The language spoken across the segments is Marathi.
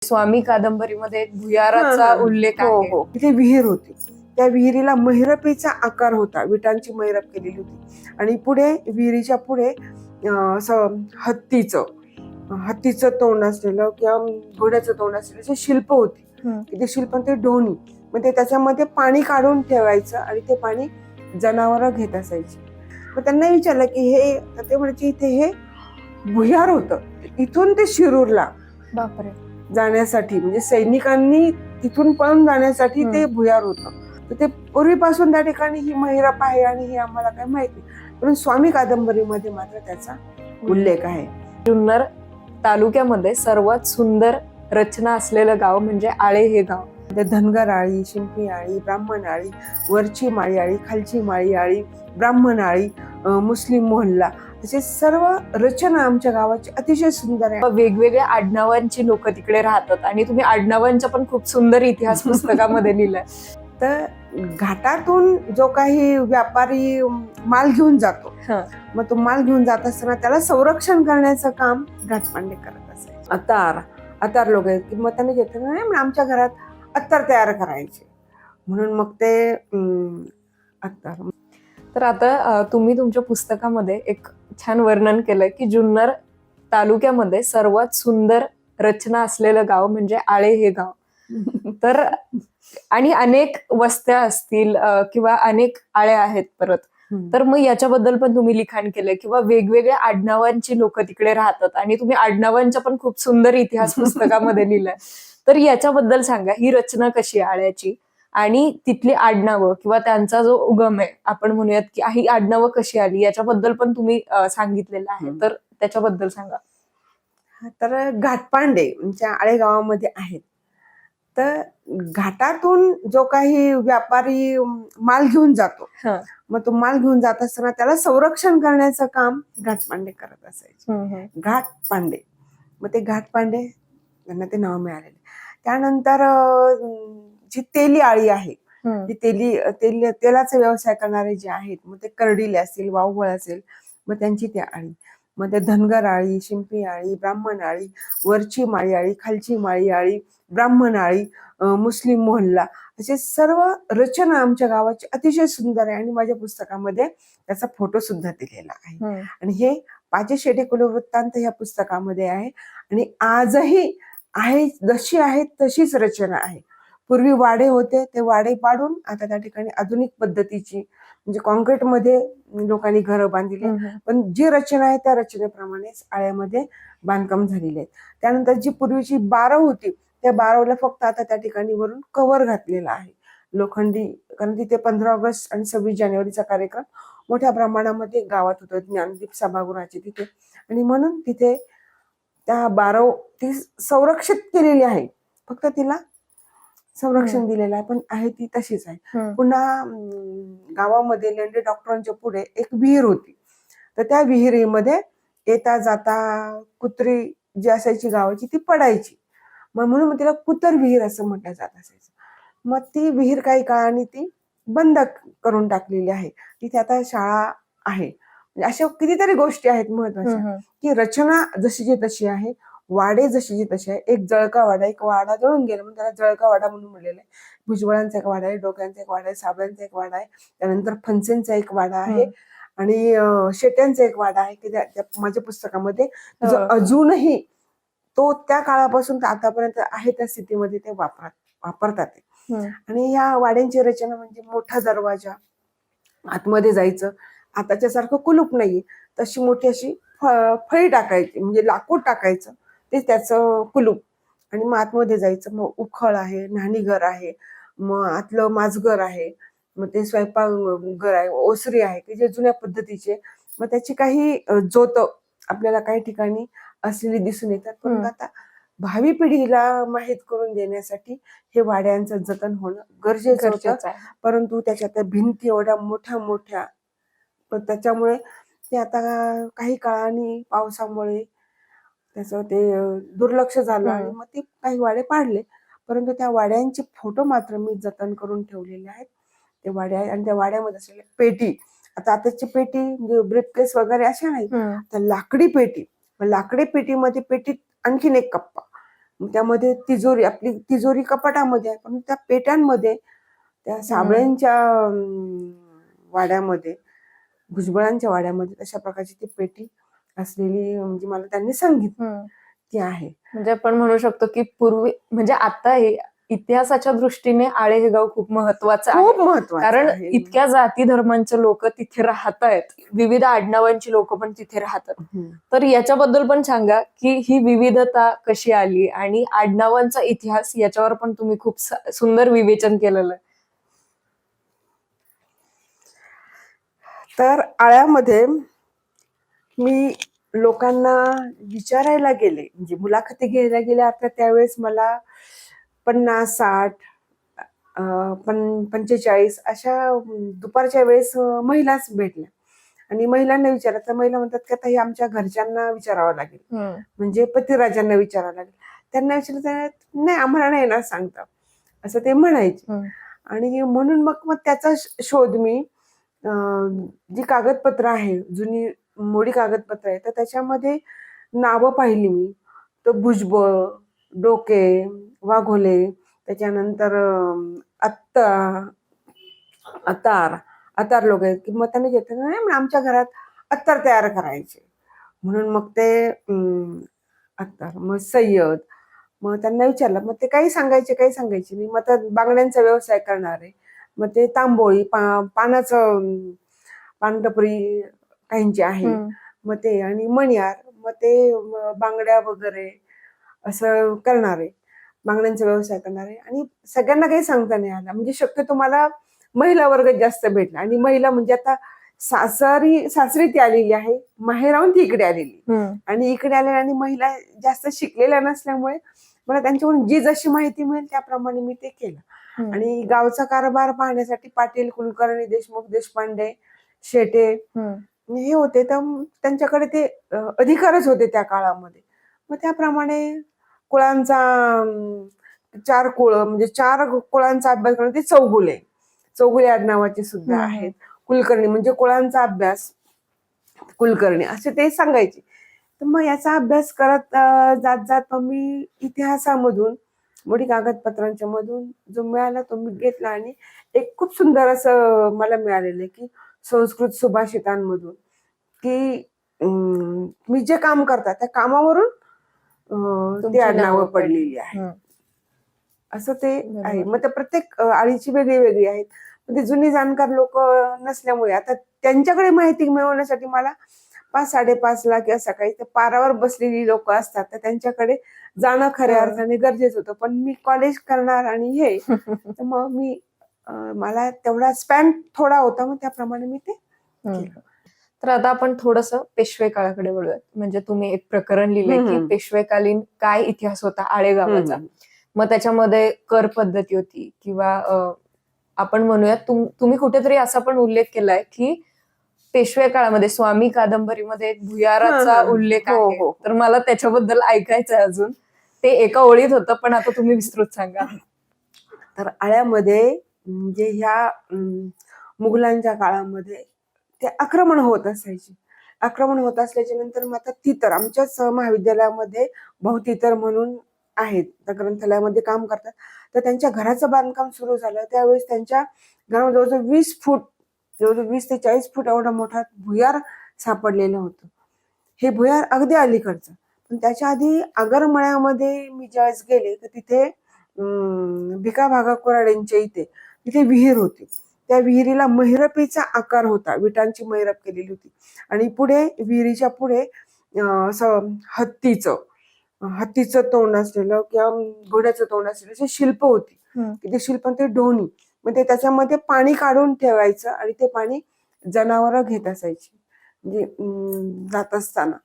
स्वामी कादंबरीमध्ये एक भुयाराचा उल्लेख हो आहे. हो, तिथे विहीर होती. त्या विहिरीला महिरपीचा आकार होता, विटांची महिरप केलेली होती. आणि पुढे विहिरीच्या पुढे असं हत्तीचं तोंड असलेलं किंवा घोड्याचं तोंड असलेलं अशी शिल्प होती. ते शिल्प ते डोणी, मग ते त्याच्यामध्ये पाणी काढून ठेवायचं आणि ते पाणी जनावरं घेत असायची. मग त्यांना विचारलं की हे, ते म्हणायचे इथे हे भुयार होतं. इथून ते शिरूरला बापरे. जाण्यासाठी, म्हणजे सैनिकांनी तिथून पळून जाण्यासाठी ते भुयार होतं. तर ते पूर्वीपासून त्या ठिकाणी ही महिरप आहे आणि हे आम्हाला काय माहिती, पण स्वामी कादंबरीमध्ये मात्र त्याचा उल्लेख आहे. जुन्नर तालुक्यामध्ये सर्वात सुंदर रचना असलेलं गाव म्हणजे आळे हे गाव. ते धनगर आळी, शिंपी आळी, ब्राह्मण आळी, वरची माळी आळी, खालची माळी आळी, ब्राह्मण आळी, मुस्लिम मोहल्ला, असे सर्व रचना आमच्या गावाची अतिशय सुंदर आहे. वेगवेगळ्या आडनावांची लोक तिकडे राहतात आणि तुम्ही आडनावांचा पण खूप सुंदर इतिहास पुस्तकामध्ये लिहिलाय. तर घाटातून जो काही व्यापारी माल घेऊन जातो, मग तो माल घेऊन जात असताना त्याला संरक्षण करण्याचं काम घाटपांडे करत असायचे. अतार लोक आहेत की मग त्यांनी घेतलं नाही, आमच्या घरात अत्तर तयार करायचे, म्हणून मग ते अत्तर. तर आता तुम्ही तुमच्या पुस्तकामध्ये एक छान वर्णन केलंय की जुन्नर तालुक्यामध्ये सर्वात सुंदर रचना असलेलं गाव म्हणजे आळे हे गाव. तर आणि अनेक वस्त्या असतील किंवा अनेक आळ्या आहेत परत. तर मग याच्याबद्दल पण तुम्ही लिखाण केलंय किंवा वेगवेगळ्या आडनावांची लोक तिकडे राहतात आणि तुम्ही आडनावांचा पण खूप सुंदर इतिहास पुस्तकामध्ये लिहिलाय. तर याच्याबद्दल सांगा, ही रचना कशी आहे आळ्याची आणि तिथली आडनावं किंवा त्यांचा जो उगम आहे, आपण म्हणूयात की ही आडनावं कशी आली, याच्याबद्दल पण तुम्ही सांगितलेलं आहे. तर त्याच्याबद्दल सांगा. तर घाटपांडे म्हणजे आळे गावामध्ये आहेत. तर घाटातून जो काही व्यापारी माल घेऊन जातो, मग तो माल घेऊन जात असताना त्याला संरक्षण करण्याचं काम घाटपांडे करत असायचे. घाटपांडे, मग ते घाटपांडे त्यांना ते नाव मिळालेले. त्यानंतर जी तेली आळी आहे, जी तेलाचा व्यवसाय करणारे जे आहेत, मग ते कर्डिले असतील, वावळ असेल, मग त्यांची त्या आळी. मग ते धनगर आळी, शिंपी आळी, ब्राह्मण आळी, वरची माळी आळी, खालची माळी आळी, ब्राह्मण आळी, मुस्लिम मोहल्ला, असे सर्व रचना आमच्या गावाची अतिशय सुंदर आहे. आणि माझ्या पुस्तकामध्ये त्याचा फोटो सुद्धा दिलेला आहे. आणि हे पाचे शेटे कुलवृत्तांत या पुस्तकामध्ये आहे. आणि आजही आहे, जशी आहे तशीच रचना आहे. पूर्वी वाडे होते, ते वाडे पाडून आता त्या ठिकाणी आधुनिक पद्धतीची, म्हणजे कॉन्क्रीटमध्ये लोकांनी घरं बांधली, पण जी रचना आहे त्या रचनेप्रमाणेच आळ्यामध्ये बांधकाम झालेले आहेत. त्यानंतर जी पूर्वीची बारव होती, त्या बारवला फक्त आता त्या ठिकाणी वरून कव्हर घातलेला आहे लोखंडी, कारण तिथे 15 ऑगस्ट आणि 26 जानेवारीचा कार्यक्रम मोठ्या प्रमाणामध्ये गावात होतो, ज्ञानदीप सभागृहाचे तिथे. आणि म्हणून तिथे त्या बारव ती संरक्षित केलेली आहे, फक्त तिला संरक्षण दिलेलं आहे, पण आहे ती तशीच आहे. पुन्हा गावामध्ये लेंडे डॉक्टरांच्या पुढे एक विहीर होती. तर त्या विहिरीमध्ये येता जाता कुत्री जी असायची गावाची ती पडायची, मग म्हणून तिला कुतर विहीर असं म्हटलं जात असायचं. मग ती विहीर काही काळाने ती बंद करून टाकलेली आहे. तिथे आता शाळा आहे. म्हणजे अशा कितीतरी गोष्टी आहेत महत्वाच्या, की रचना जशीची तशी आहे, वाडे जशीची तशी आहे. एक जळका वाडा, एक वाडा जळून गेला म्हणून त्याला जळका वाडा म्हणून म्हणलेलं आहे. भुजबळांचा एक वाडा आहे, डोक्यांचा एक वाडा आहे, साबळ्यांचा एक वाडा आहे, त्यानंतर फणसेंचा एक वाडा आहे, आणि शेट्यांचा एक वाडा आहे, की माझ्या पुस्तकामध्ये जो अजूनही तो त्या काळापासून आतापर्यंत आहे त्या स्थितीमध्ये ते वापरतात. आणि या वाड्यांची रचना म्हणजे मोठा दरवाजा, आतमध्ये जायचं, आताच्या सारखं कुलूप नाहीये, तशी मोठी अशी फळी टाकायची, म्हणजे लाकूड टाकायचं, ते त्याचं कुलूप. आणि मग आतमध्ये जायचं, मग उखळ आहे, न्हाणीघर आहे, मग आतलं माझघर आहे, मग ते स्वयंपाक घर आहे, ओसरी आहे, की जे जुन्या पद्धतीचे. मग त्याची काही जोत आपल्याला काही ठिकाणी असलेली दिसून येतात, पण आता भावी पिढीला माहीत करून देण्यासाठी हे वाड्यांचं जतन होणं गरजेचं होतं. परंतु त्याच्या त्या भिंती एवढ्या मोठ्या मोठ्या, पण त्याच्यामुळे ते आता काही काळाने पावसामुळे त्याचं ते दुर्लक्ष झालं आणि मग ते काही वाडे पाडले. परंतु त्या वाड्यांचे फोटो मात्र मी जतन करून ठेवलेले आहेत. ते वाडे आहेत आणि त्या वाड्यामध्ये असलेल्या पेटी, आताची पेटी म्हणजे ब्रीफकेस वगैरे अशा नाही, तर लाकडी पेटी. लाकडी पेटीमध्ये पेटीत आणखीन एक कप्पा, त्यामध्ये तिजोरी, आपली तिजोरी कपाटामध्ये आहे, पण त्या पेट्यांमध्ये, त्या साबळ्यांच्या वाड्यामध्ये, भुजबळांच्या वाड्यामध्ये तशा प्रकारची ती पेटी असलेली म्हणजे मला त्यांनी सांगितलं ती आहे. म्हणजे आपण म्हणू शकतो की पूर्वी म्हणजे आता इतिहासाच्या दृष्टीने आळे हे गाव खूप महत्वाचं आहे. खूप महत्वाचं कारण आहे. इतक्या जाती धर्मांचे लोक तिथे राहत आहेत, विविध आडनावांची लोक पण तिथे राहतात. तर याच्याबद्दल पण सांगा की ही विविधता कशी आली आणि आडनावांचा इतिहास याच्यावर पण तुम्ही खूप सुंदर विवेचन केलेलं आहे. तर आळ्यामध्ये मी लोकांना विचारायला गेले, म्हणजे मुलाखती घ्यायला गेल्या आता त्यावेळेस मला 50, 60, 45 अशा दुपारच्या वेळेस महिलाच भेटल्या. आणि महिलांना विचारलं तर महिला म्हणतात की आता हे आमच्या घरच्यांना विचारावं लागेल, म्हणजे पतिराजांना विचारावं लागेल. त्यांना विचारलं तर नाही, आम्हाला नाही ना सांगता, असं ते म्हणायचे. आणि म्हणून मग त्याचा शोध मी, जी कागदपत्र आहे, जुनी मोडी कागदपत्र आहे, तर त्याच्यामध्ये नावं पाहिली मी. तर भुजबळ, डोके, वाघोले, त्याच्यानंतर अतार लोक आहेत की मग त्यांनी घेतलं नाही, आमच्या घरात अत्तर तयार करायचे, म्हणून मग ते अत्तर. मग सय्यद, मग त्यांना विचारलं, मग ते काही सांगायचे नाही. मग तर बांगड्यांचा व्यवसाय करणारे, मग ते तांबोळी, पानाचं पानटपरी काहींची आहे, मग ते, आणि मणियार, मग ते बांगड्या वगैरे असं करणारे, बांगड्यांचा व्यवसाय करणारे. आणि सगळ्यांना काही सांगता नाही आलं, म्हणजे शक्यतो मला महिला वर्ग जास्त भेटला. आणि महिला म्हणजे आता सासरी ती आलेली आहे, माहेराहून ती इकडे आलेली, आणि इकडे आलेल्या, आणि महिला जास्त शिकलेल्या नसल्यामुळे मला त्यांच्याकडून जी जशी माहिती मिळेल त्याप्रमाणे मी ते केलं. आणि गावचा कारभार पाहण्यासाठी पाटील, कुलकर्णी, देशमुख, देशपांडे, शेटे हे होते, तर त्यांच्याकडे ते अधिकारच होते त्या काळामध्ये. मग त्याप्रमाणे कुळांचा 4 कुळ, म्हणजे 4 कुळांचा अभ्यास करणं, ते चौगुले आडनावाचे सुद्धा आहेत. कुलकर्णी म्हणजे कुळांचा अभ्यास, कुलकर्णी असे ते सांगायचे. तर मग याचा अभ्यास करत जात मी इतिहासामधून, मोठी कागदपत्रांच्या मधून जो मिळाला तो मी घेतला. आणि एक खूप सुंदर असं मला मिळालेलं आहे की संस्कृत सुभाषितांमधून, की मी जे काम करतात त्या कामावरून ती आडनावं पडलेली आहे, असं ते आहे. मग त्या प्रत्येक आळीची वेगळी वेगळी आहेत. म्हणजे जुनी जाणकार लोक नसल्यामुळे आता त्यांच्याकडे माहिती मिळवण्यासाठी मला 5-5.5 लाख असं काही ते पारावर बसलेली लोक असतात, तर त्यांच्याकडे जाणं खऱ्या अर्थाने गरजेचं होतं. पण मी कॉलेज करणार आणि हे, तर मग मी मला तेवढा स्पॅन थोडा होता, मग त्याप्रमाणे मी ते केलं. तर आता आपण थोडस पेशवे काळाकडे वळूयात. म्हणजे तुम्ही एक प्रकरण लिहिलंय की पेशवेकालीन काय इतिहास होता आळे गावाचा. मग त्याच्यामध्ये कर पद्धती होती, किंवा आपण म्हणूयात तुम्ही कुठेतरी असा पण उल्लेख केलाय की पेशवे काळामध्ये स्वामी कादंबरीमध्ये एक भुयाराचा उल्लेख आहे. तर मला त्याच्याबद्दल ऐकायचं आहे अजून. ते एका ओळीत होतं, पण आता तुम्ही विस्तृत सांगा. तर आळ्यामध्ये म्हणजे ह्या मुघलांच्या काळामध्ये ते आक्रमण होत असायचे. आक्रमण होत असल्याच्या नंतर मग आता तितर, आमच्याच महाविद्यालयामध्ये भाऊतितर म्हणून आहेत, त्या ग्रंथालयामध्ये काम करतात. तर त्यांच्या घराचं बांधकाम सुरू झालं त्यावेळेस त्यांच्या घरामध्ये जवळजवळ 20 फूट, जवळजवळ 20 ते 40 फूट एवढा मोठा भुयार सापडलेलं होतं. हे भुयार अगदी अलीकडचं. पण त्याच्या आधी आगरमळ्यामध्ये मी ज्यावेळेस गेले तर तिथे भिका भागा कोराडेंच्या इथे तिथे विहीर होती. त्या विहिरीला महिरपीचा आकार होता, विटांची महिरप केलेली होती. आणि पुढे विहिरीच्या पुढे असं हत्तीचं तोंड असलेलं किंवा घोड्याचं तोंड असलेलं अशी शिल्प होती. ते शिल्प, ते डोणी, मग ते त्याच्यामध्ये पाणी काढून ठेवायचं आणि ते पाणी जनावरं घेत असायची, म्हणजे जात असताना.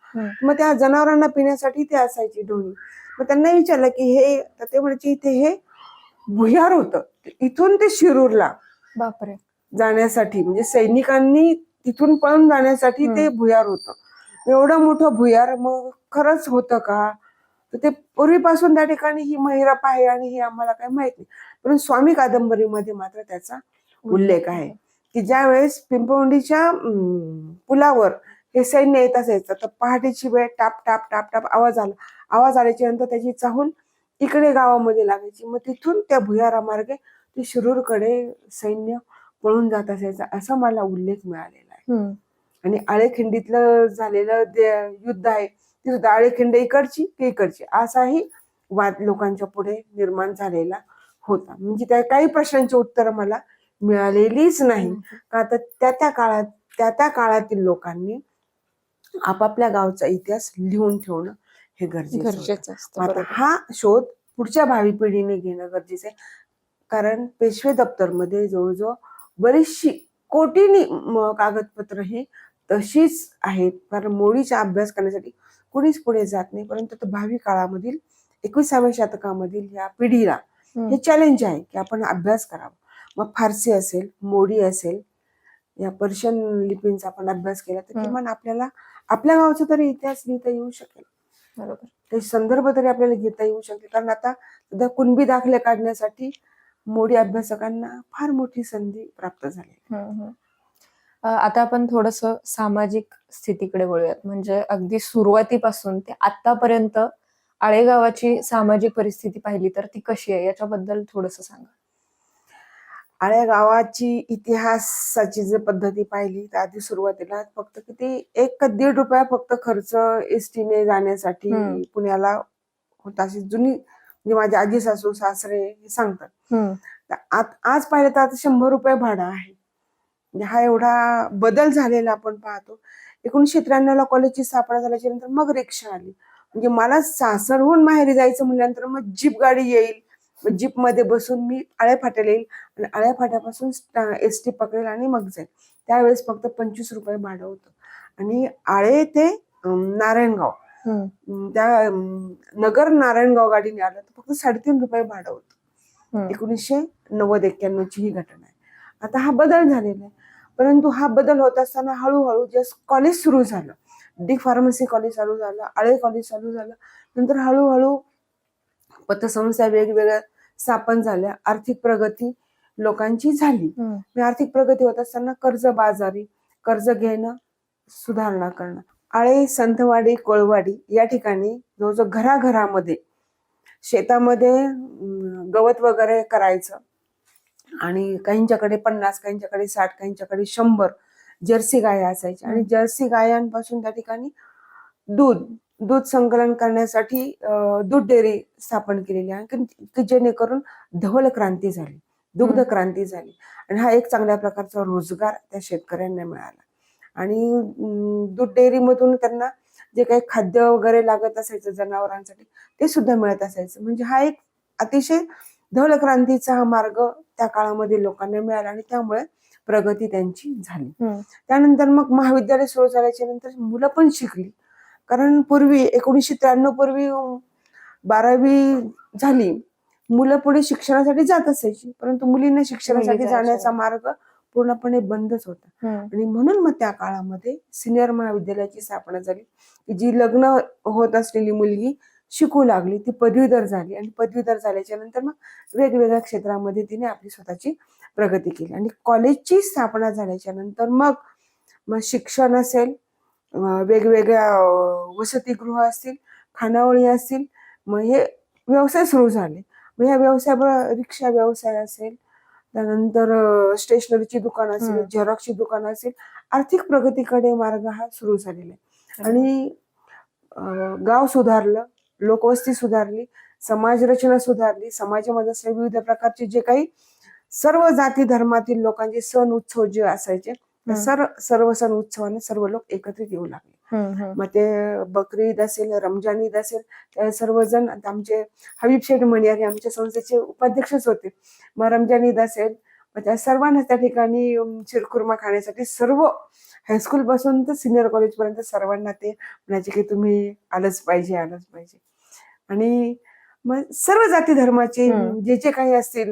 मग त्या जनावरांना पिण्यासाठी ते असायची डोणी. मग त्यांना विचारलं की हे, तर ते म्हणायचे इथे हे भुयार होतं, इथून ते शिरूरला बापरे जाण्यासाठी, म्हणजे सैनिकांनी तिथून पळून जाण्यासाठी ते भुयार होतं. एवढं मोठं भुयार मग खरंच होतं का? तर ते पूर्वीपासून त्या ठिकाणी ही महिरप आहे आणि हे आम्हाला काही माहित नाही. पण स्वामी कादंबरीमध्ये मात्र त्याचा उल्लेख आहे की ज्या वेळेस पिंपवंडीच्या पुलावर हे सैन्य येत असायचं, तर पहाटेची वेळ टाप टाप टाप टाप आवाज आल्याच्या नंतर त्याची चाहूल इकडे गावामध्ये लागायची. मग तिथून त्या भुयारामार्गे ते शिरूरकडे सैन्य पळून जात असायचं असा मला उल्लेख मिळालेला आहे. आणि आळेखिंडीतलं झालेलं जे युद्ध आहे ती सुद्धा आळेखिंड इकडची की इकडची असाही वाद लोकांच्या पुढे निर्माण झालेला होता. म्हणजे त्या काही प्रश्नांची उत्तरं मला मिळालेलीच नाही. का तर त्या काळातील लोकांनी आपापल्या गावचा इतिहास लिहून ठेवणं हे गरजेचं असतं. आता हा शोध पुढच्या भावी पिढीने घेणं गरजेचं आहे. कारण पेशवे दप्तरमध्ये जवळजवळ बरीचशी कोटींनी कागदपत्र ही तशीच आहेत. कारण मोडीचा अभ्यास करण्यासाठी कोणीच पुढे जात नाही. परंतु भावी काळामधील 21व्या शतकामधील या पिढीला हे चॅलेंज आहे की आपण अभ्यास करावा. मग फारसी असेल, मोडी असेल, या पर्शियन लिपींचा आपण अभ्यास केला तर किमान आपल्याला आपल्या गावचा तरी इतिहास लिहिता येऊ शकेल. बरोबर. ते संदर्भ तरी आपल्याला घेता येऊ शकेल. कारण आता सध्या कुणबी दाखले काढण्यासाठी मोडी अभ्यासकांना फार मोठी संधी प्राप्त झाली. आता आपण थोडस सामाजिक स्थितीकडे वळूयात. म्हणजे अगदी सुरुवातीपासून ते आतापर्यंत आळेगावाची सामाजिक परिस्थिती पाहिली तर ती कशी आहे याच्याबद्दल थोडस सांगा. आळ्या गावाची इतिहासाची जर पद्धती पाहिली तर आधी सुरुवातीला फक्त किती 1-1.5 रुपया फक्त खर्च एसटीने जाण्यासाठी पुण्याला होता. अशी जुनी म्हणजे माझे आजी सासू सासरे हे सांगतात. आज पाहिलं तर आता 100 रुपये भाडं आहे. म्हणजे हा एवढा बदल झालेला आपण पाहतो. 1993ला कॉलेजची स्थापना झाल्याच्या नंतर मग रिक्षा आली. म्हणजे मला सासरहून माहेरी जायचं म्हटल्यानंतर मग जीप गाडी येईल. जीप मध्ये बसून मी आळ्या फाट्याला येईल आणि आळ्या फाट्यापासून एसटी पकडेल आणि मग जाईल. त्यावेळेस फक्त 25 रुपये भाडं होतं. आणि आळे ते नारायणगाव त्या नगर नारायणगाव गाडीने आलं तर फक्त 3.5 रुपये भाडं होतं. 1990-91ची ही घटना आहे. आता हा बदल झालेला आहे. परंतु हा बदल होत असताना हळूहळू जे कॉलेज सुरू झालं, डी फार्मसी कॉलेज चालू झालं, आळे कॉलेज चालू झालं, नंतर हळूहळू पतसंस्था वेगवेगळ्या स्थापन झाल्या. आर्थिक प्रगती लोकांची झाली. आर्थिक प्रगती होत असताना कर्जबाजारी, कर्ज घेणं, सुधारणा करणं. आळे, संतवाडी, कोळवाडी या ठिकाणी जवळजवळ घराघरामध्ये शेतामध्ये गवत वगैरे करायचं आणि काहींच्याकडे 50, काहींच्याकडे 60, काहींच्याकडे 100 जर्सी गाया असायच्या. आणि जर्सी गायांपासून त्या ठिकाणी दूध संकलन करण्यासाठी दूध डेअरी स्थापन केलेली आहे की जेणेकरून धवल क्रांती झाली, दुग्ध क्रांती झाली. आणि हा एक चांगल्या प्रकारचा रोजगार त्या शेतकऱ्यांना मिळाला. आणि दूध डेअरीमधून त्यांना जे काही खाद्य वगैरे लागत असायचं जनावरांसाठी ते सुद्धा मिळत असायचं. म्हणजे हा एक अतिशय धवल क्रांतीचा हा मार्ग त्या काळामध्ये लोकांना मिळाला आणि त्यामुळे प्रगती त्यांची झाली. त्यानंतर मग महाविद्यालय सुरू झाल्याच्या नंतर मुलं पण शिकली. कारण पूर्वी 1993 पूर्वी 12वी झाली मुलं पुढे शिक्षणासाठी जात असायची, परंतु मुलींना शिक्षणासाठी जाण्याचा मार्ग पूर्णपणे बंदच होता. आणि म्हणून मग त्या काळामध्ये सिनियर महाविद्यालयाची स्थापना झाली की जी लग्न होत असलेली मुलगी शिकू लागली, ती पदवीधर झाली आणि पदवीधर झाल्याच्या नंतर मग वेगवेगळ्या क्षेत्रामध्ये तिने आपली स्वतःची प्रगती केली. आणि कॉलेजची स्थापना झाल्याच्या नंतर मग शिक्षण असेल, वेगवेगळ्या वसतिगृह असतील, खानावळी असतील, मग हे व्यवसाय सुरू झाले. मग या व्यवसायामुळे रिक्षा व्यवसाय असेल, त्यानंतर स्टेशनरीची दुकानं असेल, झेरॉक्सची दुकानं असेल, आर्थिक प्रगतीकडे मार्ग हा सुरू झालेला आहे. आणि गाव सुधारलं, लोकवस्ती सुधारली, समाज रचना सुधारली. समाजामध्ये असलेले विविध प्रकारचे जे काही सर्व जाती धर्मातील लोकांचे सण उत्सव जे असायचे सर्व सण उत्सवाने सर्व लोक एकत्रित येऊ लागले. मग ते बकरी ईद असेल, रमजान ईद असेल, त्या सर्वजण आमचे हबीब शेठ मणियार हे आमच्या संस्थेचे उपाध्यक्षच होते. मग रमजान ईद असेल, मग त्या सर्वांना त्या ठिकाणी शिरखुर्मा खाण्यासाठी सर्व हायस्कूल पासून तर सिनियर कॉलेज पर्यंत सर्वांना ते म्हणायचे की तुम्ही आलंच पाहिजे. आणि मग सर्व जाती धर्माचे जे जे काही असतील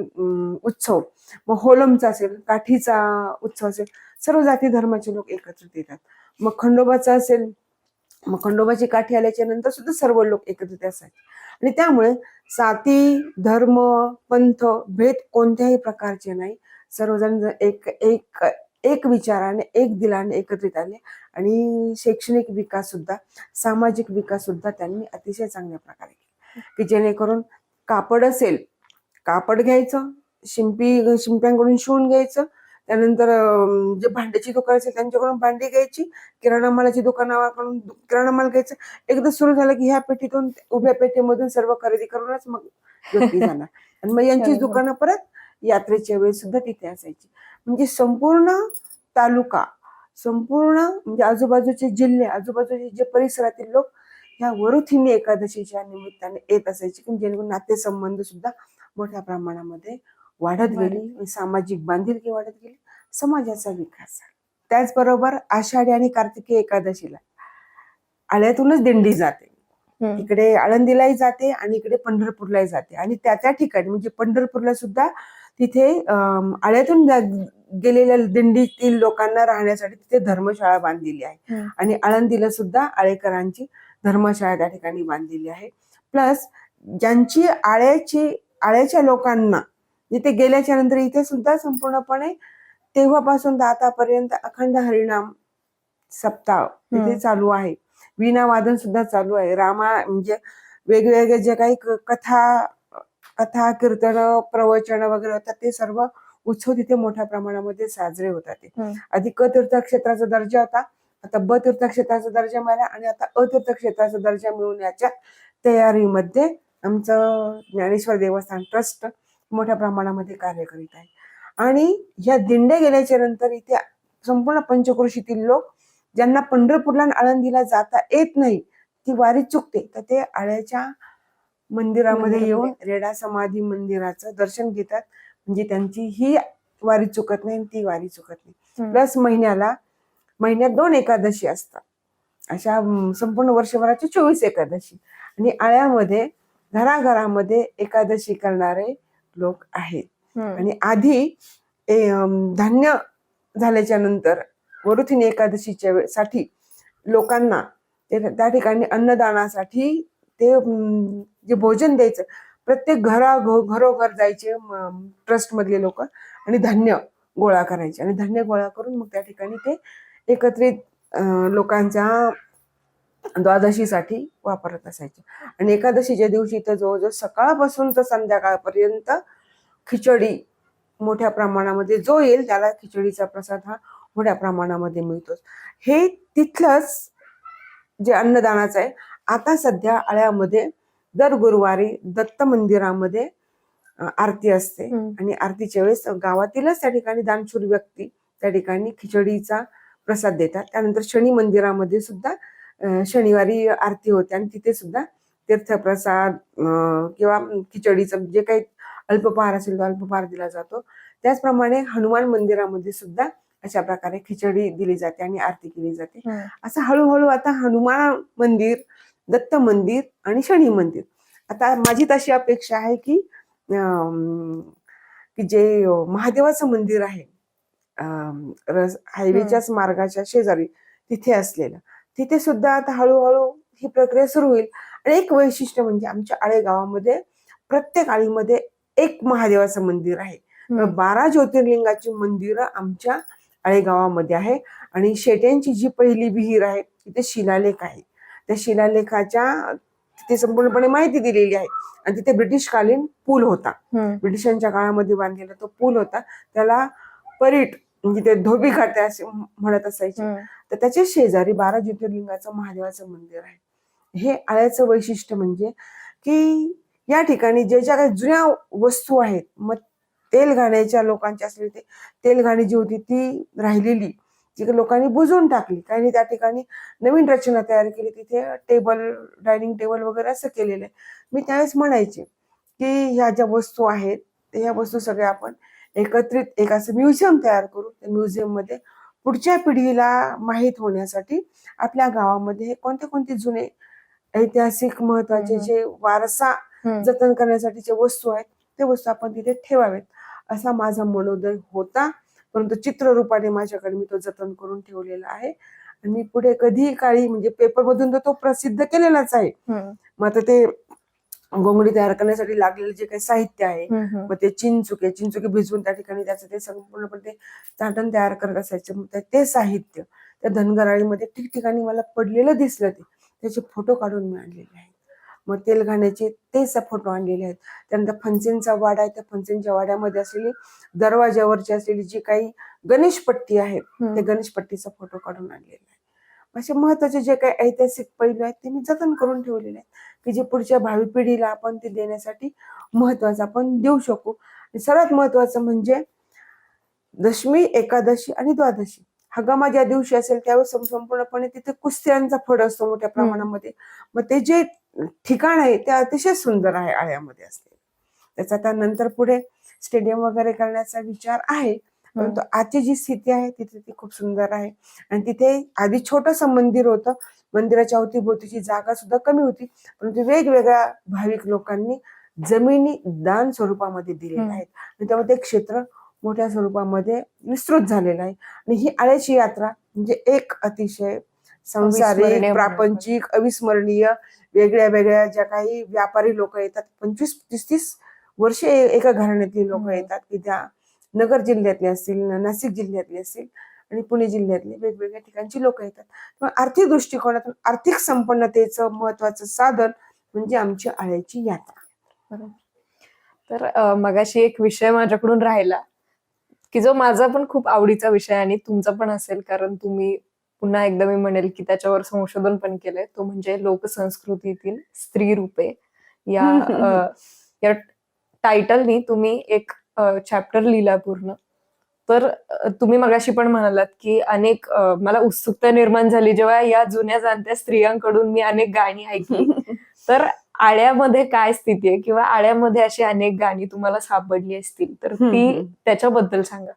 उत्सव, मग होलमचा असेल, काठीचा उत्सव असेल, सर्व जाती धर्माचे लोक एकत्रित येतात. मग खंडोबाचा असेल, मग खंडोबाची काठी आल्याच्या नंतर सुद्धा सर्व लोक एकत्रित असतात. आणि त्यामुळे जाती, धर्म, पंथ, भेद कोणत्याही प्रकारचे नाही. सर्वजण एक विचाराने, एक दिलाने एकत्रित आले. आणि शैक्षणिक विकास सुद्धा, सामाजिक विकास सुद्धा त्यांनी अतिशय चांगल्या प्रकारे केला की जेणेकरून कापड असेल, कापड घ्यायचं, शिंप्यांकडून शिवून घ्यायचं. त्यानंतर जे भांड्याची दुकान असेल त्यांच्याकडून भांडी घ्यायची, किराणा मालाची दुकानाकडून किराणा माल घ्यायचं. एकदा सुरू झालं की ह्या पेटीतून उभ्या पेटीमधून सर्व खरेदी करूनच मग व्यक्ती जाणार. आणि मग यांचीच दुकानं परत यात्रेच्या वेळेस सुद्धा तिथे असायची. म्हणजे संपूर्ण तालुका, संपूर्ण म्हणजे आजूबाजूचे जिल्हे, आजूबाजूचे जे परिसरातील लोक ह्या वरुथिनी एकादशीच्या निमित्ताने येत असायचे, की जेणेकरून नातेसंबंध सुद्धा मोठ्या प्रमाणामध्ये वाढत गेली, सामाजिक बांधिलकी वाढत गेली, समाजाचा विकास झाला. त्याचबरोबर आषाढी आणि कार्तिकी एकादशीला आळ्यातूनच दिंडी जाते. इकडे आळंदीलाही जाते आणि इकडे पंढरपूरलाही जाते. आणि त्या ठिकाणी म्हणजे पंढरपूरला सुद्धा तिथे आळ्यातून गेलेल्या दिंडीतील लोकांना राहण्यासाठी तिथे धर्मशाळा बांधलेली आहे. आणि आळंदीला सुद्धा आळेकरांची धर्मशाळा त्या ठिकाणी बांधलेली आहे. प्लस ज्यांची आळ्याच्या लोकांना जिथे गेल्याच्या नंतर इथे सुद्धा संपूर्णपणे तेव्हापासून तर आतापर्यंत अखंड हरिनाम सप्ताह तिथे चालू आहे. वीणा वादन सुद्धा चालू आहे. म्हणजे वेगवेगळे जे काही कथा कीर्तन प्रवचन वगैरे होतात ते सर्व उत्सव तिथे मोठ्या प्रमाणामध्ये साजरे होतात. आधी क तीर्थक्षेत्राचा दर्जा होता, आता ब तीर्थक्षेत्राचा दर्जा मिळाला आणि आता अ तीर्थक्षेत्राचा दर्जा मिळवण्याच्या तयारीमध्ये आमचं ज्ञानेश्वर देवस्थान ट्रस्ट मोठ्या प्रमाणामध्ये कार्य करीत आहे. आणि ह्या दिंड्या गेल्याच्या नंतर इथे संपूर्ण पंचक्रोशीतील लोक ज्यांना पंढरपूरला आळंदीला जाता येत नाही, ती वारी चुकते, तर ते आळ्याच्या मंदिरामध्ये येऊन रेडा समाधी मंदिराचं दर्शन घेतात. म्हणजे त्यांची ही वारी चुकत नाही, ती वारी चुकत नाही. प्लस महिन्यात 2 एकादशी असतात. अशा संपूर्ण वर्षभराची 24 एकादशी. आणि आळ्यामध्ये घराघरामध्ये एकादशी करणारे लोक आहेत. आणि आधी धान्य झाल्याच्या नंतर वरुथिनी एकादशीच्या साठी लोकांना त्या ठिकाणी अन्नदानासाठी ते जे भोजन द्यायचं, प्रत्येक घरोघर जायचे ट्रस्ट मधले लोक आणि धान्य गोळा करायचे. आणि धान्य गोळा करून मग त्या ठिकाणी ते एकत्रित लोकांच्या द्वादशीसाठी वापरत असायचे. आणि एकादशीच्या दिवशी तर जवळजवळ सकाळपासून तर संध्याकाळपर्यंत खिचडी मोठ्या प्रमाणामध्ये, जो येईल त्याला खिचडीचा प्रसाद हा मोठ्या प्रमाणामध्ये मिळतोच. हे तिथलंच जे अन्नदानाचं आहे. आता सध्या आळ्यामध्ये दर गुरुवारी दत्त मंदिरामध्ये आरती असते. आणि आरतीच्या वेळेस गावातीलच त्या ठिकाणी दानशूर व्यक्ती त्या ठिकाणी खिचडीचा प्रसाद देतात. त्यानंतर शनी मंदिरामध्ये सुद्धा शनिवारी आरती होते आणि तिथे सुद्धा तीर्थप्रसाद किंवा खिचडीचं जे काही अल्पहार असेल तो अल्पहार दिला जातो. त्याचप्रमाणे हनुमान मंदिरामध्ये सुद्धा अशा प्रकारे खिचडी दिली जाते आणि आरती केली जाते. असं हळूहळू आता हनुमान मंदिर, दत्त मंदिर आणि शनी मंदिर, आता माझी तशी अपेक्षा आहे की जे महादेवाचं मंदिर आहे हायवेच्याच मार्गाच्या शेजारी तिथे असलेलं, तिथे सुद्धा आता हळूहळू ही प्रक्रिया सुरू होईल. आणि एक वैशिष्ट्य म्हणजे आमच्या आळे गावामध्ये प्रत्येक आळीमध्ये एक महादेवाचं मंदिर आहे. 12 ज्योतिर्लिंगाची मंदिरं आमच्या आळे गावामध्ये आहे. आणि शेट्यांची जी पहिली विहीर आहे तिथे शिलालेख आहे. त्या शिलालेखाच्या तिथे संपूर्णपणे माहिती दिलेली आहे. आणि तिथे ब्रिटिशकालीन पूल होता, ब्रिटिशांच्या काळामध्ये बांधलेला तो पूल होता. त्याला परीट म्हणजे ते धोबी घाट असे म्हणत असायचे. तर त्याच्या शेजारी 12 ज्योतिर्लिंगाचं महादेवाचं मंदिर आहे. हे आळ्याचं वैशिष्ट्य म्हणजे की या ठिकाणी ज्या काही जुन्या वस्तू आहेत, मग तेल घाण्याच्या लोकांची असलेली तेल घाणी जी होती ती राहिलेली, जी लोकांनी बुजवून टाकली. काही त्या ठिकाणी नवीन रचना तयार केली, तिथे टेबल, डायनिंग टेबल वगैरे असं केलेलं आहे. मी त्यावेळेस म्हणायचे की ह्या ज्या वस्तू आहेत ह्या वस्तू सगळ्या आपण एकत्रित एक असं म्युझियम तयार करू. त्या म्युझियम मध्ये पुढच्या पिढीला माहीत होण्यासाठी आपल्या गावामध्ये कोणते कोणते जुने ऐतिहासिक महत्वाचे जे वारसा जतन करण्यासाठीचे वस्तू आहेत ते वस्तू आपण तिथे ठेवावेत असा माझा मनोदय होता. परंतु चित्ररूपाने माझ्याकडे मी तो जतन करून ठेवलेला आहे. आणि मी पुढे कधी काळी म्हणजे पेपर मधून तर तो प्रसिद्ध केलेलाच आहे. मग आता ते घोंगडी तयार करण्यासाठी लागलेलं जे काही साहित्य आहे, मग ते चिंचुके भिजवून त्या ठिकाणी त्याचं ते संपूर्णपणे ते चाटण तयार करत असायचे. मग ते साहित्य त्या धनगराळीमध्ये ठिकठिकाणी मला पडलेलं दिसलं, त्याचे फोटो काढून मी आणलेले आहेत. मग तेलघाण्याचे तेच फोटो आणलेले आहेत. त्यानंतर फणसींचा वाडा आहे, त्या फणसींच्या वाड्यामध्ये असलेली दरवाज्यावरची असलेली जी काही गणेशपट्टी आहे, त्या गणेशपट्टीचा फोटो काढून आणलेला आहे. असे महत्वाचे जे काही ऐतिहासिक पैलू आहेत ते मी जतन करून ठेवलेले आहेत, की जे पुढच्या भावी पिढीला आपण ते देण्यासाठी महत्वाचं आपण देऊ शकू. सर्वात महत्वाचं म्हणजे दशमी, एकादशी आणि द्वादशी हंगामा ज्या दिवशी असेल त्यावेळेस संपूर्णपणे तिथे कुस्त्यांचा फड असतो मोठ्या प्रमाणामध्ये. मग ते जे ठिकाण आहे ते अतिशय सुंदर आहे आळ्यामध्ये असते. त्याचा त्यानंतर पुढे स्टेडियम वगैरे करण्याचा विचार आहे, परंतु आजची जी स्थिती आहे तिथे ती खूप सुंदर आहे. आणि तिथे आधी छोटंसं मंदिर होतं, मंदिराच्या अवतीभोवतीची जागा सुद्धा कमी होती, परंतु वेगवेगळ्या भाविक लोकांनी जमिनी दान स्वरूपामध्ये दिलेल्या आहेत आणि त्यामुळे ते क्षेत्र मोठ्या स्वरूपामध्ये विस्तृत झालेलं आहे. आणि ही आळ्याची यात्रा म्हणजे एक अतिशय संसारिक, प्रापंचिक, अविस्मरणीय, वेगळ्या वेगळ्या ज्या काही व्यापारी लोक येतात, 25-30 वर्षे एका घराण्यातली लोक येतात, की त्या नगर जिल्ह्यातले असतील, नाशिक जिल्ह्यातले असतील आणि पुणे जिल्ह्यातले वेगवेगळ्या ठिकाणची लोक येतात. मग आर्थिक दृष्टिकोनातून आर्थिक संपन्नतेचं महत्वाचं साधन म्हणजे आमची आळ्याची यात्रा. तर मगाशी एक विषय माझ्याकडून राहिला, की जो माझा पण खूप आवडीचा विषय आणि तुमचा पण असेल, कारण तुम्ही पुन्हा एकदा मी म्हणेल की त्याच्यावर संशोधन पण केलंय, तो म्हणजे लोकसंस्कृतीतील स्त्री रूपे या टायटलनी तुम्ही एक चॅप्टर लिहिला पूर्ण. तर तुम्ही मगाशी पण म्हणालात की अनेक मला उत्सुकता निर्माण झाली जेव्हा या जुन्या जाणत्या स्त्रियांकडून मी अनेक गाणी ऐकली. तर आळ्यामध्ये काय स्थिती आहे किंवा आळ्यामध्ये अशी अनेक गाणी तुम्हाला सापडली असतील तर ती त्याच्याबद्दल सांगा.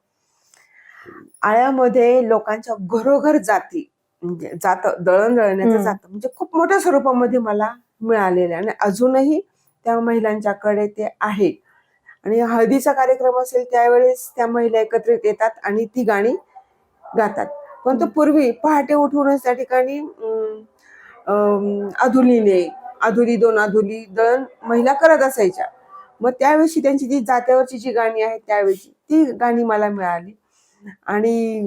आळ्यामध्ये लोकांच्या घरोघर जाती म्हणजे दळण दळण्याचं जातं म्हणजे खूप मोठ्या स्वरूपामध्ये मला मिळालेलं आहे आणि अजूनही त्या महिलांच्याकडे ते आहे. आणि हळदीचा कार्यक्रम असेल त्यावेळेस त्या महिला एकत्रित येतात आणि ती गाणी गातात. परंतु पूर्वी पहाटे उठूनच त्या ठिकाणी अधुलीने अधुली 2 अधुली दळण महिला करत असायच्या. मग त्यावेळी त्यांची जी जात्यावरची जी गाणी आहेत त्यावेळी ती गाणी मला मिळाली. आणि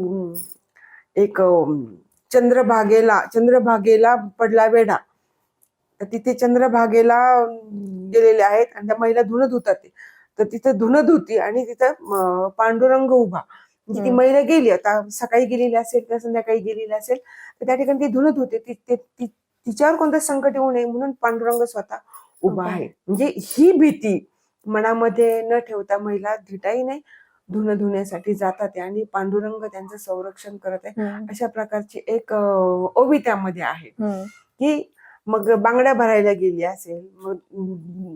एक चंद्रभागेला पडला वेढा, तर तिथे चंद्रभागेला गेलेले आहेत आणि त्या महिला धुणं धुतात. तर तिथे धुणं धुती आणि तिथं पांडुरंग उभा, म्हणजे ती महिला गेली, आता सकाळी गेलेली असेल किंवा संध्याकाळी गेलेली असेल तर त्या ठिकाणी ती धुणं धुते. तिच्यावर कोणतं संकट येऊ नये म्हणून पांडुरंग स्वतः उभा आहे. म्हणजे ही भीती मनामध्ये न ठेवता महिला धिटाईने धुणं धुण्यासाठी जातात आणि पांडुरंग त्यांचं संरक्षण करत आहे. अशा प्रकारची एक ओवी त्यामध्ये आहे. की मग बांगड्या भरायला गेली असेल, मग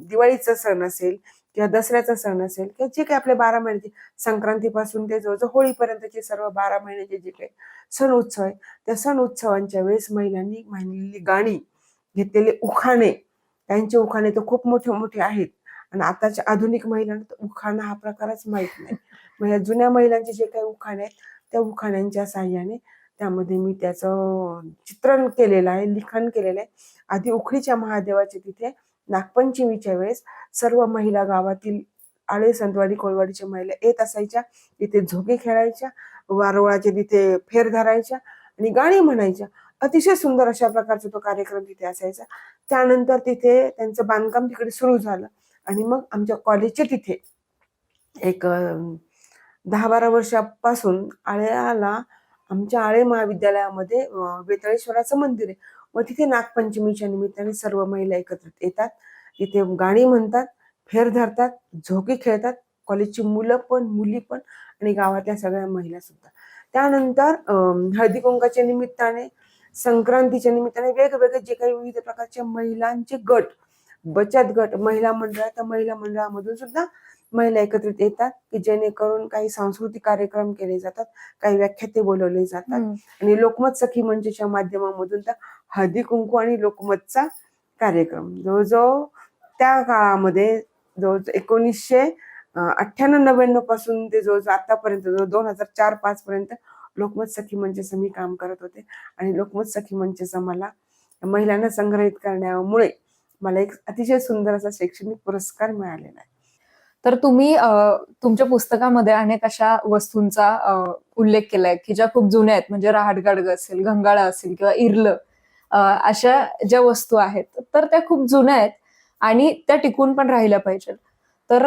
दिवाळीचा सण असेल किंवा दसऱ्याचा सण असेल किंवा जे काही आपले 12 महिन्याचे संक्रांतीपासून ते जवळजवळ होळीपर्यंतचे सर्व 12 महिन्याचे जे काही सण उत्सव आहे त्या सण उत्सवांच्या वेळेस महिलांनी म्हणलेली गाणी, घेतलेले उखाणे, त्यांचे उखाणे तर खूप मोठे मोठे आहेत आणि आताच्या आधुनिक महिलांना तर उखाणा हा प्रकारच माहित नाही. मग या जुन्या महिलांचे जे काही उखाणे आहेत त्या उखाण्यांच्या साह्याने त्यामध्ये मी त्याचं चित्रण केलेलं आहे, लिखाण केलेलं आहे. आधी उखळीच्या महादेवाचे तिथे नागपंचमीच्या वेळेस सर्व महिला गावातील आळे संतवाडी कोळवाडीच्या महिला येत असायच्या, तिथे झोके खेळायच्या, वारुळाचे तिथे फेर धरायच्या आणि गाणी म्हणायच्या. अतिशय सुंदर अशा प्रकारचा तो कार्यक्रम तिथे असायचा. त्यानंतर तिथे त्यांचं बांधकाम तिकडे सुरू झालं आणि मग आमच्या कॉलेजच्या तिथे एक 10-12 वर्षापासून आळ्याला आमच्या आळे महाविद्यालयामध्ये वेताळेश्वराचं मंदिर आहे. मग तिथे नागपंचमीच्या निमित्ताने सर्व महिला एकत्रित येतात, तिथे गाणी म्हणतात, फेर धरतात, झोके खेळतात, कॉलेजची मुलं पण मुली पण आणि गावातल्या सगळ्या महिला सुद्धा. त्यानंतर हळदी कुंकाच्या निमित्ताने, संक्रांतीच्या निमित्ताने वेगवेगळे जे काही विविध प्रकारच्या महिलांचे गट, बचत गट, महिला मंडळ, त्या महिला मंडळामधून सुद्धा महिला एकत्रित येतात की जेणेकरून काही सांस्कृतिक कार्यक्रम केले जातात, काही व्याख्याते बोलवले जातात आणि लोकमत सखी मंचच्या माध्यमामधून त्या हळदी कुंकू आणि लोकमतचा कार्यक्रम जवळजवळ त्या काळामध्ये जवळजवळ 1998-99 पासून ते जवळजवळ आतापर्यंत 2004-5 पर्यंत लोकमत सखी मंचचं मी काम करत होते आणि लोकमत सखी मंचचा मला महिलांना संग्रहित करण्यामुळे मला एक अतिशय सुंदर असा शैक्षणिक पुरस्कार मिळालेला आहे. तर तुम्ही तुमच्या पुस्तकामध्ये अनेक अशा वस्तूंचा उल्लेख केलाय की ज्या खूप जुन्या आहेत, म्हणजे रहाटगाडगं असेल, घंगाळा असेल किंवा इरलं अशा ज्या वस्तू आहेत तर त्या खूप जुन्या आहेत आणि त्या टिकून पण राहिल्या पाहिजेत. तर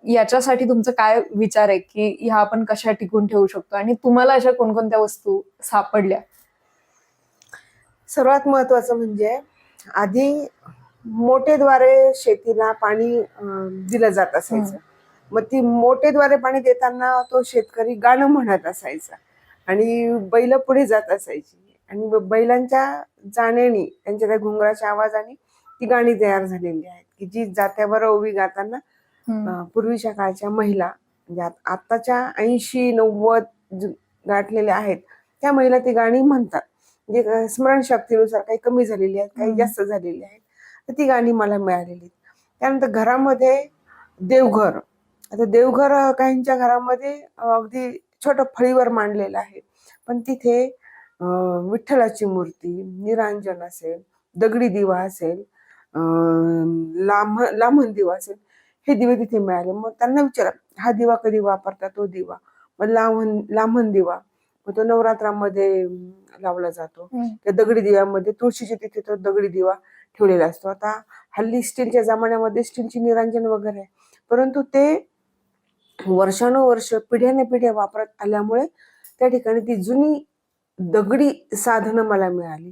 याच्यासाठी तुमचं काय विचार आहे की ह्या आपण कशा टिकून ठेवू शकतो आणि तुम्हाला अशा कोणकोणत्या वस्तू सापडल्या? सर्वात महत्वाचं म्हणजे आधी मोटेद्वारे शेतीला पाणी दिलं जात असायचं. मग ती मोटेद्वारे पाणी देताना तो शेतकरी गाणं म्हणत असायचा आणि बैल पुढे जात असायची आणि बैलांच्या जाण्याने त्यांच्या त्या घुंगराच्या आवाजाने ती गाणी तयार झालेली आहेत की जी जात्यावर ओवी गाताना पूर्वीच्या काळच्या महिला म्हणजे आताच्या 80-90 गाठलेल्या आहेत त्या महिला ती गाणी म्हणतात. म्हणजे स्मरणशक्तीनुसार काही कमी झालेली आहेत, काही जास्त झालेली आहेत, तर ती गाणी मला मिळालेली. त्यानंतर घरामध्ये देवघर, आता देवघर काहींच्या घरामध्ये अगदी छोटं फळीवर मांडलेलं आहे, पण तिथे विठ्ठलाची मूर्ती, निरांजन असेल, दगडी दिवा असेल, लांबन दिवा असेल, हे दिवे तिथे मिळाले. मग त्यांना विचारा हा दिवा कधी वापरता, तो दिवा. मग लांबन दिवा, मग तो नवरात्रामध्ये लावला जातो. त्या दगडी दिव्यामध्ये तुळशीच्या तिथे तो दगडी दिवा ठेवलेला असतो. आता हल्ली स्टीलच्या जमान्यामध्ये स्टीलची निरांजन वगैरे आहे, परंतु ते वर्षानुवर्ष पिढ्याने पिढ्या वापरत आल्यामुळे त्या ठिकाणी ती जुनी दगडी साधनं मला मिळाली.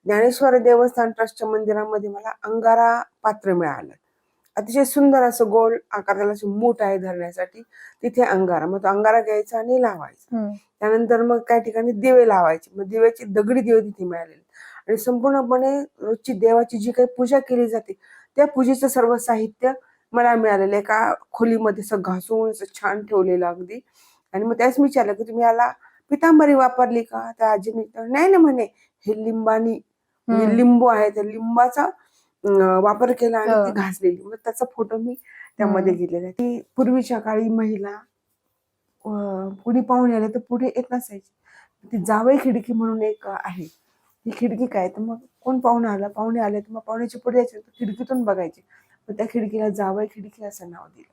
ज्ञानेश्वर देवस्थान ट्रस्टच्या मंदिरामध्ये मला अंगारा पात्र मिळालं. अतिशय सुंदर असं गोल आकार, त्याला मूठ आहे धरण्यासाठी, तिथे अंगारा. मग तो अंगारा घ्यायचा आणि लावायचा. त्यानंतर मग काही ठिकाणी दिवे लावायचे, मग दिव्याची दगडी दिवे तिथे मिळालेले आणि संपूर्णपणे रोजची देवाची जी काही पूजा केली जाते त्या पूजेचं सर्व साहित्य मला मिळालेलं एका खोलीमध्ये असं घासून असं छान ठेवलेलं अगदी. आणि मग त्याच मी विचारलं की तुम्ही याला पितांबरी वापरली का? त्या आजीने नाही ना म्हणे, हे लिंबानी म्हणजे लिंबू आहे त्या लिंबाचा वापर केला आणि ती घासलेली. मग त्याचा फोटो मी त्यामध्ये घेतलेला आहे. ती पूर्वीच्या काळी महिला कुणी पाहुणे आले तर पुढे येत नसायची. ती जावई खिडकी म्हणून एक आहे. ती खिडकी काय, तर मग कोण पाहुणे आले तर मग पाहुण्याच्या पुढे यायचे, खिडकीतून बघायचे. मग त्या खिडकीला जावई खिडकी असं नाव दिलं.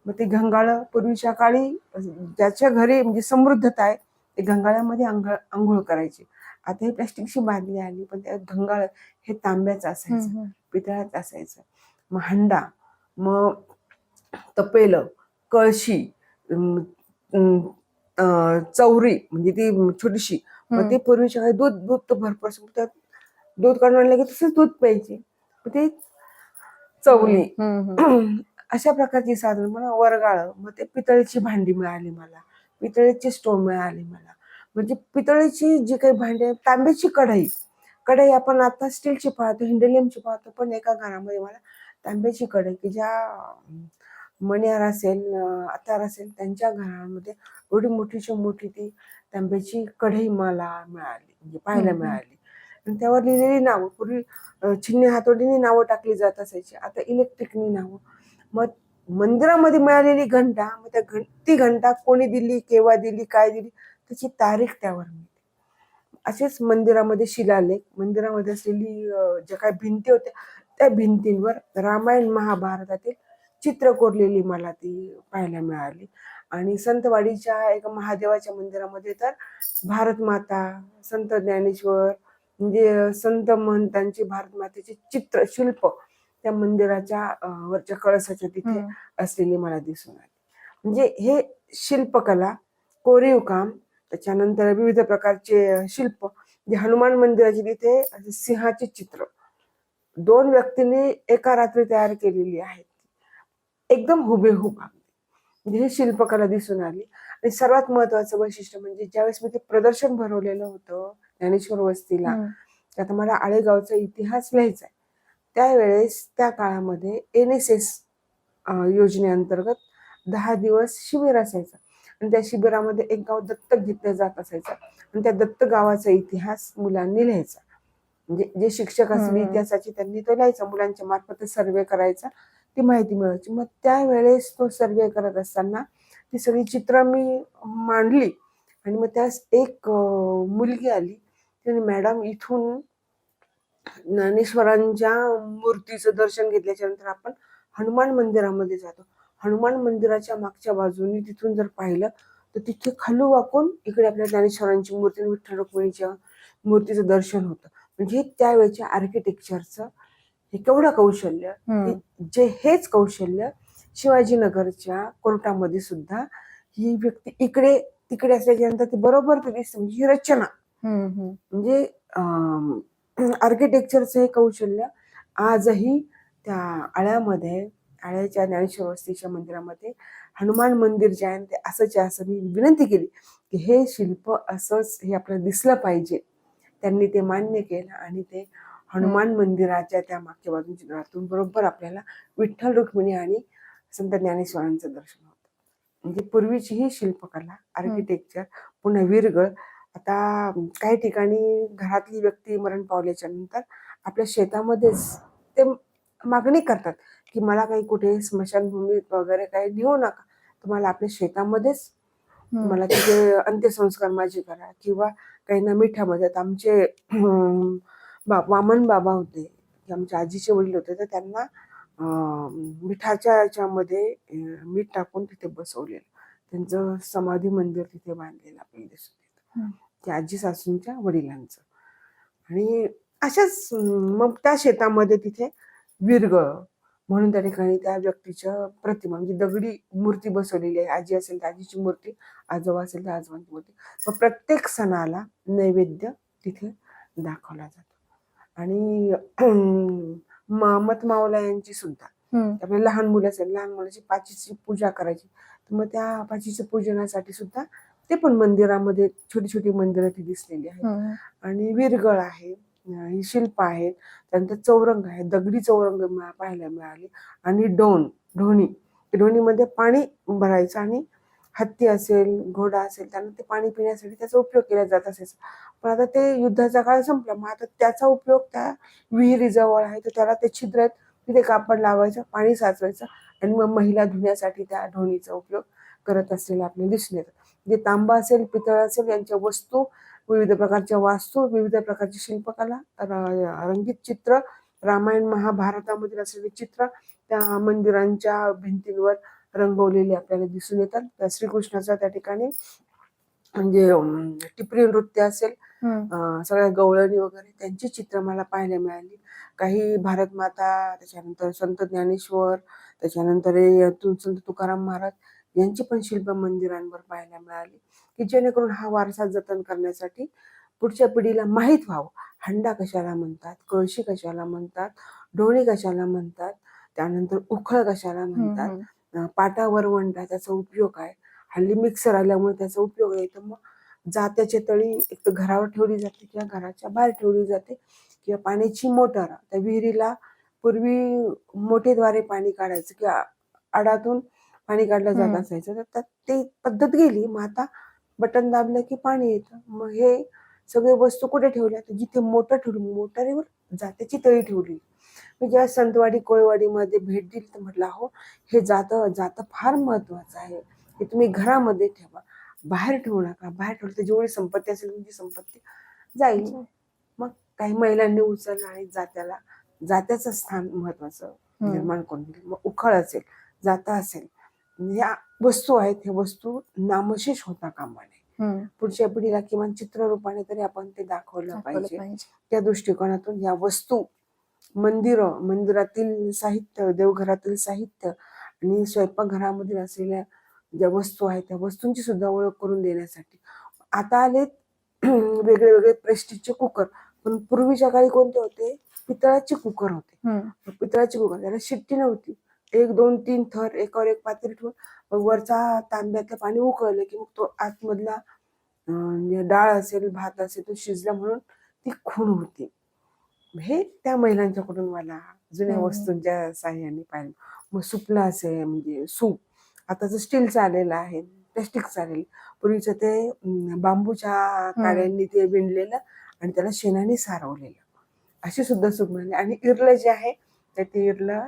मग ते घंगाळ पूर्वीच्या काळी ज्याच्या घरी म्हणजे समृद्धता आहे ते घंगाळ्यामध्ये आंघोळ करायचे. आता ही प्लॅस्टिकची बादली आली, पण त्या घंगाळ हे तांब्याचं असायचं, पितळाचं असायचं. मग हंडा, मग तपेलं, कळशी, चौरी म्हणजे ती छोटीशी, मग ते पूर्वीच्या काळी दूध तर भरपूर असं त्यात दूध काढून आणलं की तसंच दूध प्यायचे. मग ते चवली अशा प्रकारची साधन. मला वरगाळ, मग ते पितळेची भांडी मिळाली मला, पितळेची स्टोव मिळाली मला. म्हणजे पितळेची जी काही भांडी, तांब्याची कढई आपण आता स्टीलची पाहतो, हिंडेलियमची पाहतो, पण एका घरामध्ये मला तांब्याची कढई की ज्या मण्यार असेल, आतार असेल त्यांच्या घरामध्ये एवढी मोठीची मोठी ती तांब्याची कढई मला मिळाली, म्हणजे पाहायला मिळाली. आणि त्यावर लिहिलेली नावं, पूर्वी छिन्नी हातोडीने नावं टाकली जात असायची, आता इलेक्ट्रिकनी नावं. मग मंदिरामध्ये मिळालेली घंटा, मग ती घंटा कोणी दिली, केव्हा दिली, काय दिली, त्याची तारीख त्यावर मिळते. असेच मंदिरामध्ये शिलालेख, मंदिरामध्ये असलेली ज्या काही भिंती होत्या त्या भिंतींवर रामायण महाभारतातील चित्र कोरलेली मला ती पाहायला मिळाली. आणि संतवाडीच्या एका महादेवाच्या मंदिरामध्ये तर भारत माता, संत ज्ञानेश्वर म्हणजे संत महंतांची भारत मातेचे चित्र, शिल्प त्या मंदिराच्या वरच्या कळसाच्या तिथे असलेली मला दिसून आली. म्हणजे हे शिल्पकला, कोरीव काम, त्याच्यानंतर विविध प्रकारचे शिल्प, जे हनुमान मंदिराचे तिथे सिंहाचे चित्र 2 व्यक्तींनी एका रात्री तयार केलेली आहेत, एकदम हुबेहूब. म्हणजे ही शिल्पकला दिसून आली. आणि सर्वात महत्वाचं वैशिष्ट्य म्हणजे ज्यावेळेस मी ते प्रदर्शन भरवलेलं होतं ज्ञानेश्वर वस्तीला, त्यात मला आळेगावचा इतिहास लिहायचा आहे. त्यावेळेस त्या काळामध्ये NSS योजनेअंतर्गत 10 दिवस शिबिर असायचं आणि त्या शिबिरामध्ये एक गाव दत्तक घेतलं जात असायचं आणि त्या दत्त गावाचा इतिहास मुलांनी लिहायचा. म्हणजे जे शिक्षक असतील इतिहासाचे त्यांनी तो लिहायचा, मुलांच्या मार्फत सर्वे करायचा, ती माहिती मिळायची. मग त्यावेळेस तो सर्वे करत असताना ती सगळी चित्र मी मांडली आणि मग त्यास एक मुलगी आली, तिने मॅडम इथून ज्ञानेश्वरांच्या मूर्तीचं दर्शन घेतल्याच्या नंतर आपण हनुमान मंदिरामध्ये जातो. हनुमान मंदिराच्या मागच्या बाजूने तिथून जर पाहिलं तर तिथे खालू वाकून इकडे आपल्या ज्ञानेश्वरांची मूर्ती, विठ्ठल रुक्मिणीच्या मूर्तीचं दर्शन होतं. म्हणजे त्यावेळेच्या आर्किटेक्चरचं हे केवढं कौशल्य, जे हेच कौशल्य शिवाजीनगरच्या कोर्टामध्ये सुद्धा ही व्यक्ती इकडे तिकडे असल्याच्या नंतर ती बरोबर ती दिसते. म्हणजे ही रचना म्हणजे आर्किटेक्चरचं हे कौशल्य आजही त्या आळ्यामध्ये, आळ्याच्या ज्ञानेश्वर वस्तीच्या मंदिरामध्ये हनुमान मंदिर जे आहे ते असंच आहे, असं मी विनंती केली की हे शिल्प असंच हे आपल्याला दिसलं पाहिजे. त्यांनी ते मान्य केलं आणि ते हनुमान मंदिराच्या त्या मागच्या बाजूच्या घरातून बरोबर आपल्याला विठ्ठल रुक्मिणी आणि संत ज्ञानेश्वरांचं दर्शन होतं. म्हणजे पूर्वीची ही शिल्पकला, आर्किटेक्चर, पुन्हा विरगळ. आता काही ठिकाणी घरातली व्यक्ती मरण पावल्याच्या नंतर आपल्या शेतामध्येच ते मागणी करतात की मला काही कुठे स्मशानभूमीत वगैरे काही नेऊ नका, तुम्हाला आपल्या शेतामध्येच मला तिथे अंत्यसंस्कार माझे करा. किंवा काही ना मिठामध्ये, आमचे वामन बाबा होते, आमच्या आजीचे वडील होते, तर त्यांना मिठाच्या याच्यामध्ये मीठ टाकून तिथे बसवलेलं, त्यांचं समाधी मंदिर तिथे बांधलेलं आपल्याला दिसून येतं, त्या आजी सासूंच्या वडिलांचं. आणि अशाच मग त्या शेतामध्ये तिथे विरगळ म्हणून त्या ठिकाणी त्या व्यक्तीच्या प्रतिमा म्हणजे दगडी मूर्ती बसवलेली आहे. आजी असेल तर आजीची मूर्ती, आजोबा असेल तर आजोबांची मूर्ती. मग प्रत्येक सणाला नैवेद्य तिथे दाखवला जातो. आणि मत मावला यांची सुद्धा आपल्या लहान मुलं असेल, लहान मुलाची पाचीची पूजा करायची, तर मग त्या पाचीच्या पूजनासाठी सुद्धा ते पण मंदिरामध्ये छोटी छोटी मंदिरं ती दिसलेली आहेत. आणि विरगळ आहे, ही शिल्प आहेत, त्यानंतर चौरंग आहे, दगडी चौरंग पाहायला मिळाले. आणि ढोणीमध्ये पाणी भरायचं आणि हत्ती असेल, घोडा असेल, त्यांना ते पाणी पिण्यासाठी त्याचा उपयोग केला जात असायचा. पण आता ते युद्धाचा काळ संपला, मग आता त्याचा उपयोग त्या विहिरीजवळ आहे, तर त्याला ते छिद्र आहेत, तिथे कापड लावायचं, पाणी साचवायचं आणि मग महिला धुण्यासाठी त्या ढोणीचा उपयोग करत असलेला आपल्याला दिसून येतं. म्हणजे तांबा असेल, पितळ असेल, यांच्या वस्तू, विविध प्रकारच्या वास्तू, विविध प्रकारची शिल्पकला, रंगीत चित्र, रामायण महाभारतामधील असलेले चित्र त्या मंदिरांच्या भिंतींवर रंगवलेले आपल्याला दिसून येतात. त्या श्रीकृष्णाचा त्या ठिकाणी म्हणजे टिपरी नृत्य असेल, सगळ्या गवळणी वगैरे त्यांची चित्र मला पाहायला मिळाली. काही भारत माता, त्याच्यानंतर संत ज्ञानेश्वर, त्याच्यानंतर संत तुकाराम महाराज यांची पण शिल्प मंदिरांवर पाहायला मिळाली, की जेणेकरून हा वारसा जतन करण्यासाठी पुढच्या पिढीला माहीत व्हावं. हंडा कशाला म्हणतात, कळशी कशाला म्हणतात, ढोणी कशाला म्हणतात, त्यानंतर उखळ कशाला म्हणतात, पाटा वरवंटा त्याचा उपयोग काय, हल्ली मिक्सर आल्यामुळे त्याचा उपयोग आहे. तर मग जात्याची तळी एक तर घरावर ठेवली जाते किंवा घराच्या बाहेर ठेवली जाते, किंवा पाण्याची मोटर, त्या विहिरीला पूर्वी मोठेद्वारे पाणी काढायचं किंवा आडातून पाणी काढलं जात असायचं, तर ते पद्धत गेली. मग आता बटन दाबलं की पाणी येतं. मग हे सगळे वस्तू कुठे ठेवल्या, तर जिथे मोटर ठेवली, मोटारीवर जात्याची तळी ठेवली. मी जेव्हा संतवाडी कोळवाडीमध्ये भेट दिली तर म्हटलं, हो हे जातं फार महत्वाचं आहे, हे तुम्ही घरामध्ये ठेवा, बाहेर ठेवू नका. बाहेर ठेवलं तर जेवढी संपत्ती असेल तुमची संपत्ती जाईल. मग काही महिलांनी उचललं आणि जात्याचं स्थान महत्वाचं निर्माण करून दिलं. मग उखळ असेल, जाता असेल, या वस्तू आहेत, हे वस्तू नामशेष होता कामा नये. पुढच्या पिढीला किमान चित्ररूपाने तरी आपण ते दाखवलं पाहिजे. त्या दृष्टिकोनातून या वस्तू, मंदिरातील साहित्य, देवघरातील साहित्य आणि स्वयंपाकघरामधील असलेल्या ज्या वस्तू आहेत त्या वस्तूंची सुद्धा ओळख करून देण्यासाठी आता आले वेगळे वेगळे प्रेस्टिजचे कुकर. पण पूर्वीच्या काळी कोणते होते, पितळाचे कुकर होते. पितळाचे कुकर, त्याला शिट्टी नव्हती, 1 2 3 थर एकावर एक पातेली ठेवून मग वरचा तांब्यातलं पाणी उकळलं की मग तो आतमधला डाळ असेल, भात असेल, तो शिजला म्हणून ती खूण होती. हे त्या महिलांच्याकडून मला जुन्या वस्तूंच्या साह्याने पाहिलं. मग सुपला असेल, म्हणजे सूप आताचं स्टीलचं आलेलं आहे, प्लॅस्टिकचं आलेलं. पूर्वीचं ते बांबूच्या काड्यांनी ते विणलेलं आणि त्याला शेणाने सारवलेलं, अशी सुद्धा सूप मिळाली. आणि इरलं जे आहे तर ते इरलं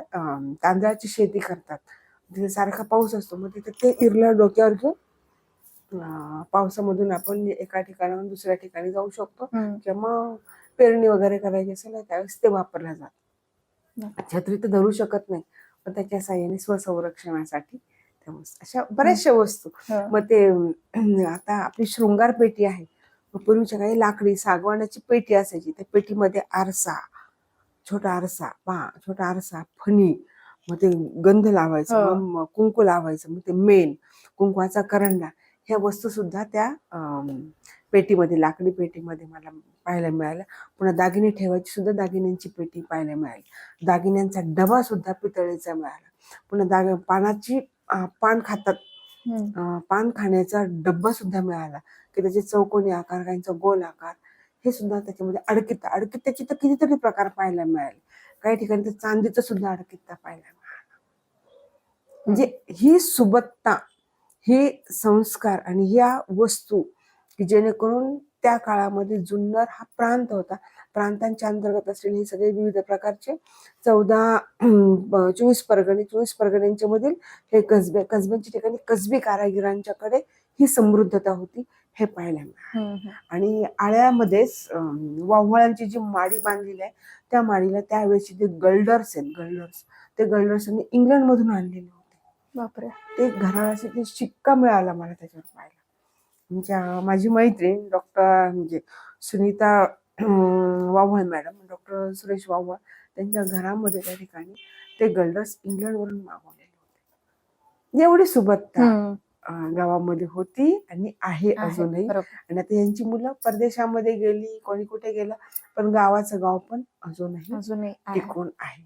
तांदळाची शेती करतात, तिथे सारखा पाऊस असतो, मग तिथे ते इरलं डोक्यावर घेऊन पावसामधून आपण एका ठिकाणाहून दुसऱ्या ठिकाणी जाऊ शकतो. किंवा मग पेरणी वगैरे करायची असेल त्यावेळेस ते वापरलं जातं. छत्री तर धरू शकत नाही, पण त्याच्या साह्याने स्वसंरक्षणासाठी अशा बऱ्याचशा वस्तू. मग ते आता आपली शृंगार पेटी आहे, पूर्वीच्या काही लाकडी सागवानाची पेटी असायची, त्या पेटीमध्ये आरसा, छोटा आरसा, फणी, मग ते गंध लावायचं, मग कुंकू लावायचं, मग ते मेण, कुंकवाचा करंडा, ह्या वस्तू सुद्धा त्या पेटीमध्ये, लाकडी पेटीमध्ये मला पाहायला मिळाल्या. पुन्हा दागिने ठेवायची सुद्धा दागिन्यांची पेटी पाहायला मिळाली. दागिन्यांचा डबा सुद्धा पितळेचा मिळाला. पुन्हा पानाची पान खातात, पान खाण्याचा डब्बा सुद्धा मिळाला, की त्याचे चौकोनी आकार, काहींचा गोल आकार, हे सुद्धा त्याच्यामध्ये अडकित्त्याची तर कितीतरी प्रकार पाहायला मिळाले. काही ठिकाणी तर चांदीचं सुद्धा अडकित्ता पाहायला मिळाला. म्हणजे ही सुबत्ता, हे संस्कार आणि या वस्तू, की जेणेकरून त्या काळामध्ये जुन्नर हा प्रांत होता. प्रांतांच्या अंतर्गत असलेले हे सगळे विविध प्रकारचे 24 परगणे, 24 परगण्यांच्या मधील हे कसब्यांच्या ठिकाणी कसबी कारागिरांच्याकडे ही समृद्धता होती, हे पाहायला मिळालं. आणि आळ्यामध्येच वाव्हाळांची जी माडी बांधलेली आहे, त्या माडीला त्यावेळेची जे गल्डर्स आहेत, ते गल्डर्सनी इंग्लंडमधून आणलेले होते. बापरे. ते घराण्याचे ते शिक्का मिळाला मला त्याच्यावर पाहायला. म्हणजे माझी मैत्रीण डॉक्टर म्हणजे सुनीता वाव्हळ मॅडम, डॉक्टर सुरेश वाव्हळ, त्यांच्या घरामध्ये त्या ठिकाणी ते गल्डर्स इंग्लंडवरून मागवलेले होते. एवढी सुबत्ता गावामध्ये होती आणि आहे अजूनही. आणि आता यांची मुलं परदेशामध्ये गेली, कोणी कुठे गेला, पण गावाचं गाव पण अजूनही टिकून आहे.